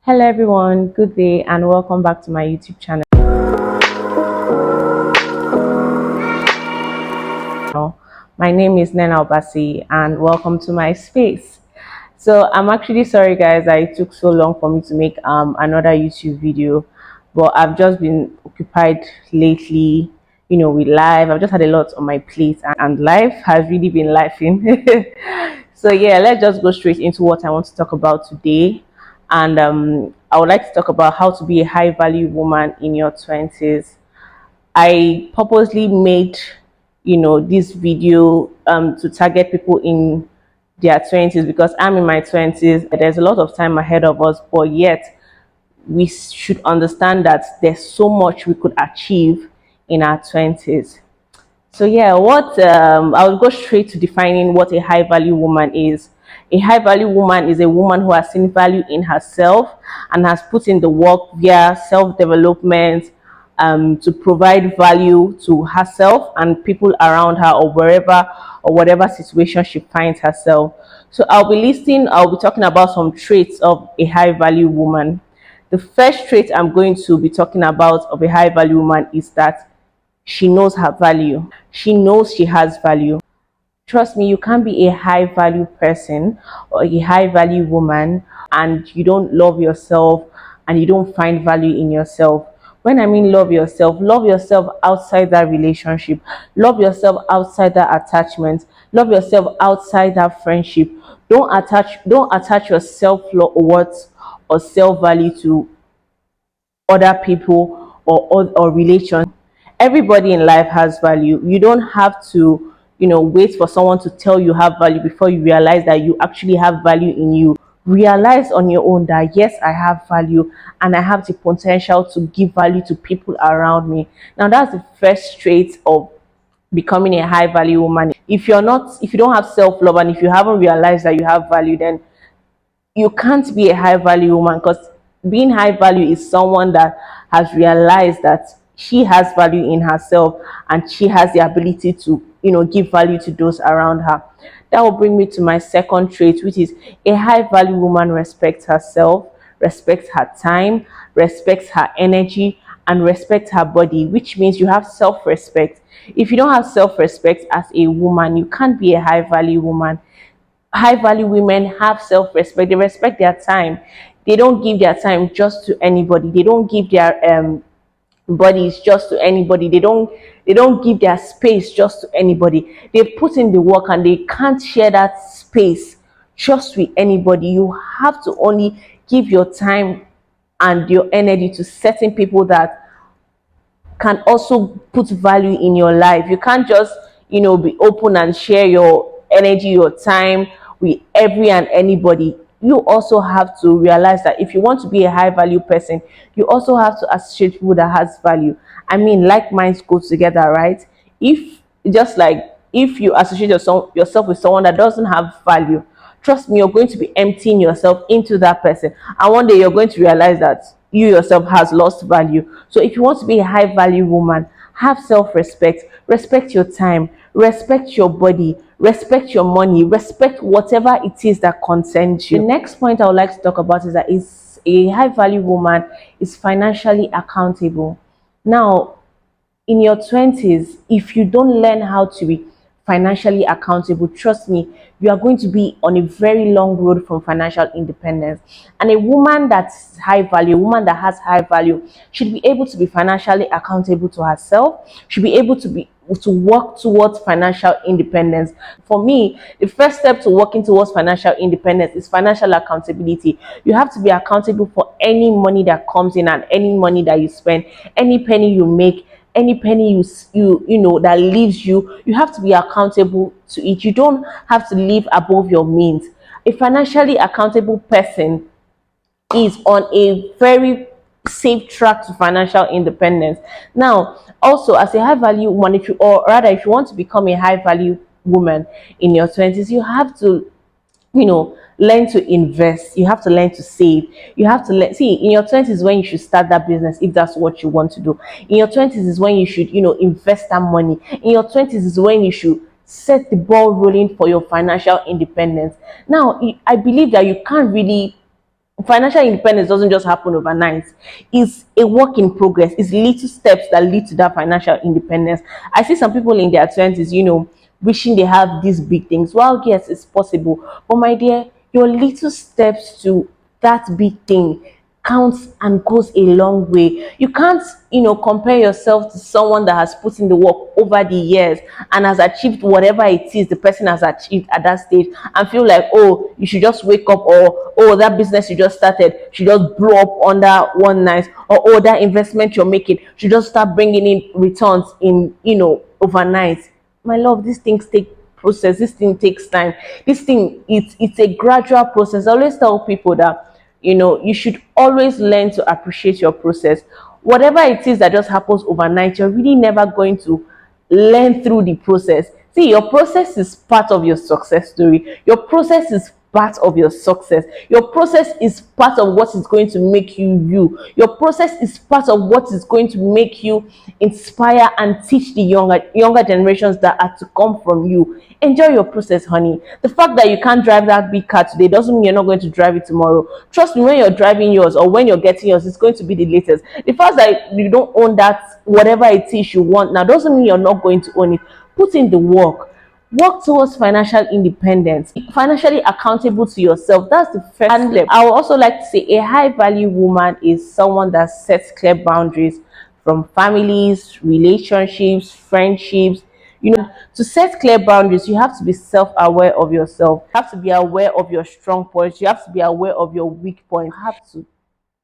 Hello everyone, good day and welcome back to my YouTube channel. My name is Nena Obasi and welcome to my space. So I'm actually sorry guys that it took so long for me to make another YouTube video, but I've just been occupied lately, with life. I've just had a lot on my plate and life has really been lifing. So yeah, let's just go straight into what I want to talk about today. And I would like to talk about how to be a high value woman in your 20s. I purposely made, this video to target people in their 20s because I'm in my 20s. There's a lot of time ahead of us, but yet we should understand that there's so much we could achieve in our 20s. So yeah, what I'll go straight to defining what a high value woman is. A high value woman is a woman who has seen value in herself and has put in the work via self development to provide value to herself and people around her or wherever or whatever situation she finds herself. So I'll be talking about some traits of a high value woman. The first trait I'm going to be talking about of a high value woman is that she knows her value. She knows she has value. Trust me, you can't be a high value person or a high value woman and you don't love yourself and you don't find value in yourself. When I mean love yourself outside that relationship, love yourself outside that attachment, love yourself outside that friendship. Don't attach your self-worth or self-value to other people or relations. Everybody in life has value. You don't have to, wait for someone to tell you have value before you realize that you actually have value in you. Realize on your own that yes, I have value and I have the potential to give value to people around me. Now that's the first trait of becoming a high value woman. If you don't have self-love and if you haven't realized that you have value, then you can't be a high value woman, because being high value is someone that has realized that she has value in herself and she has the ability to give value to those around her. That will bring me to my second trait, which is a high value woman respects herself, respects her time, respects her energy, and respects her body, which means you have self-respect. If you don't have self-respect as a woman, you can't be a high value woman. High value women have self-respect. They respect their time. They don't give their time just to anybody. They don't give their bodies just to anybody. They don't give their space just to anybody. They put in the work and they can't share that space just with anybody. You have to only give your time and your energy to certain people that can also put value in your life. You can't just, be open and share your energy, your time with every and anybody. You also have to realize that if you want to be a high value person, you also have to associate people that has value. I mean, like minds go together, right? If just like if you associate yourself with someone that doesn't have value, trust me, you're going to be emptying yourself into that person, and one day you're going to realize that you yourself has lost value. So if you want to be a high value woman, have self-respect, respect your time, respect your body, respect your money, respect whatever it is that concerns you. The next point I would like to talk about is that is a high value woman is financially accountable. Now, in your 20s, if you don't learn how to be financially accountable, trust me, you are going to be on a very long road from financial independence. And a woman that's high value, a woman that has high value, should be able to be financially accountable to herself, should be able to work towards financial independence. For me, the first step to working towards financial independence is financial accountability. You have to be accountable for any money that comes in and any money that you spend, any penny you make, any penny you that leaves you. You have to be accountable to it. You don't have to live above your means. A financially accountable person is on a very safe track to financial independence. Now, also as a high value woman, if you want to become a high value woman in your 20s, you have to learn to invest. You have to learn to save. You have to see, in your 20s when you should start that business, if that's what you want to do. In your 20s is when you should invest that money. In your 20s is when you should set the ball rolling for your financial independence. Now, I believe that you can't really Financial independence doesn't just happen overnight. It's a work in progress. It's little steps that lead to that financial independence. I see some people in their 20s, wishing they have these big things. Well, yes, it's possible. But my dear, your little steps to that big thing counts and goes a long way. You can't, compare yourself to someone that has put in the work over the years and has achieved whatever it is the person has achieved at that stage, and feel like, oh, you should just wake up, or oh, that business you just started should just blow up under one night, or oh, that investment you're making should just start bringing in returns in, overnight. My love, these things take process. This thing takes time. This thing, it's a gradual process. I always tell people that, you should always learn to appreciate your process. Whatever it is that just happens overnight, you're really never going to learn through the process. See, your process is part of your success story. Your process is part of your success. Your process is part of what is going to make you you. Your process is part of what is going to make you inspire and teach the younger generations that are to come from you. Enjoy your process, honey. The fact that you can't drive that big car today doesn't mean you're not going to drive it tomorrow. Trust me, when you're driving yours or when you're getting yours, it's going to be the latest. The fact that you don't own that whatever it is you want now doesn't mean you're not going to own it. Put in the work towards financial independence, financially accountable to yourself. That's the first step. I would also like to say a high value woman is someone that sets clear boundaries from families, relationships, friendships. To set clear boundaries, you have to be self-aware of yourself. You have to be aware of your strong points. You have to be aware of your weak points.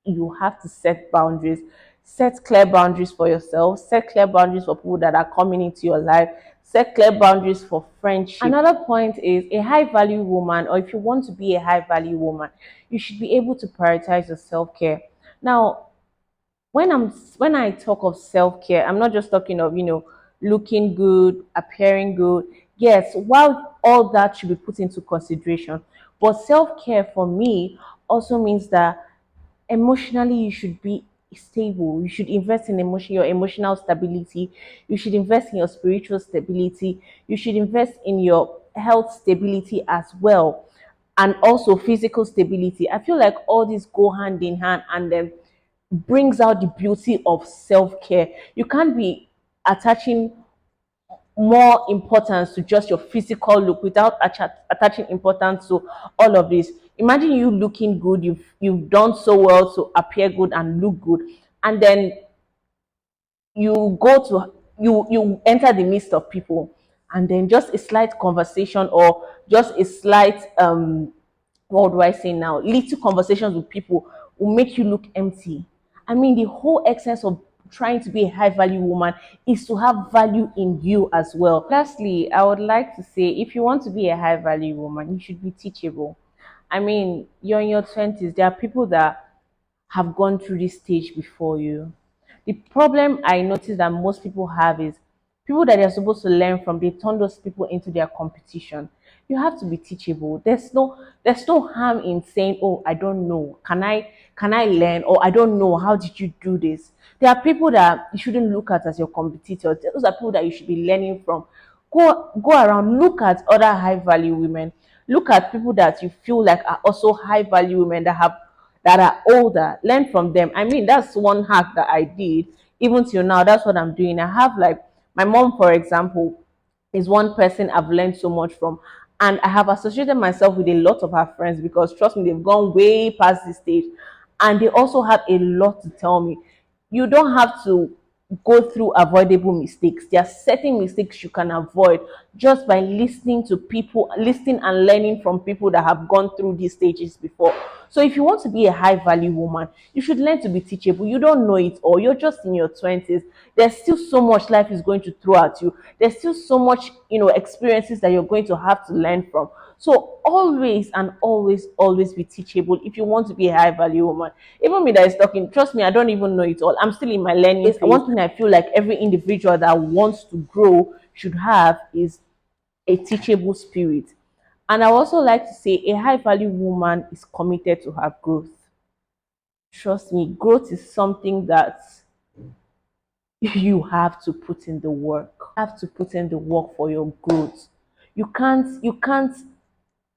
You have to set boundaries. Set clear boundaries for yourself. Set clear boundaries for people that are coming into your life. Set clear boundaries for friendship. Another point is a high value woman, or if you want to be a high value woman, you should be able to prioritize your self-care. Now, when I talk of self-care, I'm not just talking of, looking good, appearing good. Yes, while all that should be put into consideration, but self-care for me also means that emotionally you should be stable. You should invest in your emotional stability. You should invest in your spiritual stability. You should invest in your health stability as well, and also physical stability. I feel like all these go hand in hand, and then brings out the beauty of self-care. You can't be attaching more importance to just your physical look without attaching importance to all of this. Imagine you looking good, you've done so well to appear good and look good, and then you enter the midst of people, and then just a slight conversation, or just a slight what do I say now? Little conversations with people will make you look empty. I mean, the whole essence of trying to be a high value woman is to have value in you as well. Lastly, I would like to say if you want to be a high value woman, you should be teachable. I mean, you're in your 20s, there are people that have gone through this stage before you. The problem I notice that most people have is people that they're supposed to learn from, they turn those people into their competition. You have to be teachable. There's no harm in saying, oh, I don't know. Can I learn? Or I don't know. How did you do this? There are people that you shouldn't look at as your competitors. Those are people that you should be learning from. Go around, look at other high value women. Look at people that you feel like are also high value women that are older. Learn from them. I mean, that's one hack that I did. Even till now, that's what I'm doing. I have, like, my mom, for example, is one person I've learned so much from. And I have associated myself with a lot of her friends because, trust me, they've gone way past this stage. And they also have a lot to tell me. You don't have to go through avoidable mistakes. There are certain mistakes you can avoid just by listening to people, listening and learning from people that have gone through these stages before. So if you want to be a high value woman, you should learn to be teachable. You don't know it all. You're just in your 20s. There's still so much life is going to throw at you. There's still so much, experiences that you're going to have to learn from. So always and always, always be teachable if you want to be a high value woman. Even me that is talking, trust me, I don't even know it all. I'm still in my learning phase. One thing I feel like every individual that wants to grow should have is a teachable spirit. And I also like to say a high value woman is committed to her growth. Trust me, growth is something that you have to put in the work. You have to put in the work for your growth. You can't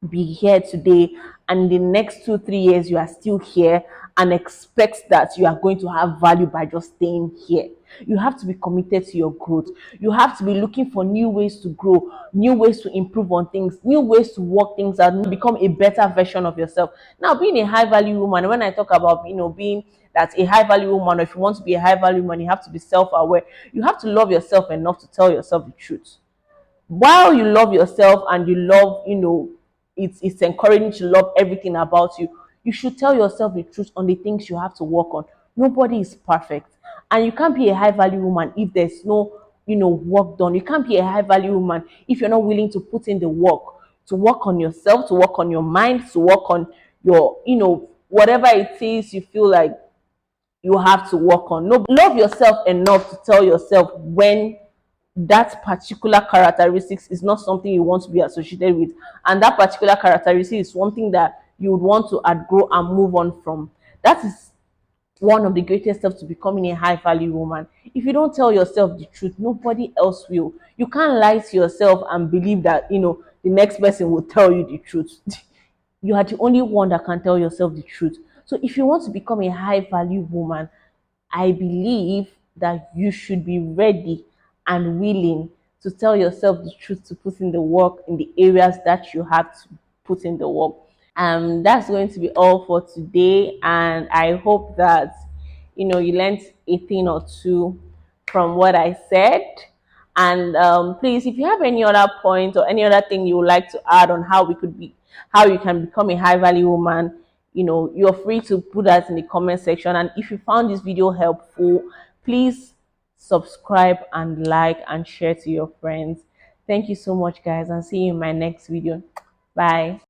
be here today, and the next 2 3 years you are still here, and expect that you are going to have value by just staying here. You have to be committed to your growth. You have to be looking for new ways to grow, new ways to improve on things, new ways to work things out, and become a better version of yourself. Now, being a high value woman, when I talk about, being that a high value woman, or if you want to be a high value woman, you have to be self aware. You have to love yourself enough to tell yourself the truth. While you love yourself and you love, it's encouraging to love everything about you, you should tell yourself the truth on the things you have to work on. Nobody is perfect, and you can't be a high value woman if there's no, work done. You can't be a high value woman if you're not willing to put in the work, to work on yourself, to work on your mind, to work on your, whatever it is you feel like you have to work on. No, love yourself enough to tell yourself when that particular characteristics is not something you want to be associated with, and that particular characteristic is something that you would want to outgrow and move on from. That is one of the greatest steps to becoming a high value woman. If you don't tell yourself the truth, nobody else will. You can't lie to yourself and believe that the next person will tell you the truth. You are the only one that can tell yourself the truth. So if you want to become a high value woman, I believe that you should be ready and willing to tell yourself the truth, to put in the work in the areas that you have to put in the work. That's going to be all for today, and I hope that you learned a thing or two from what I said. And please, if you have any other point or any other thing you would like to add on how you can become a high value woman, you're free to put that in the comment section. And if you found this video helpful, please subscribe and like and share to your friends. Thank you so much, guys, and see you in my next video. Bye.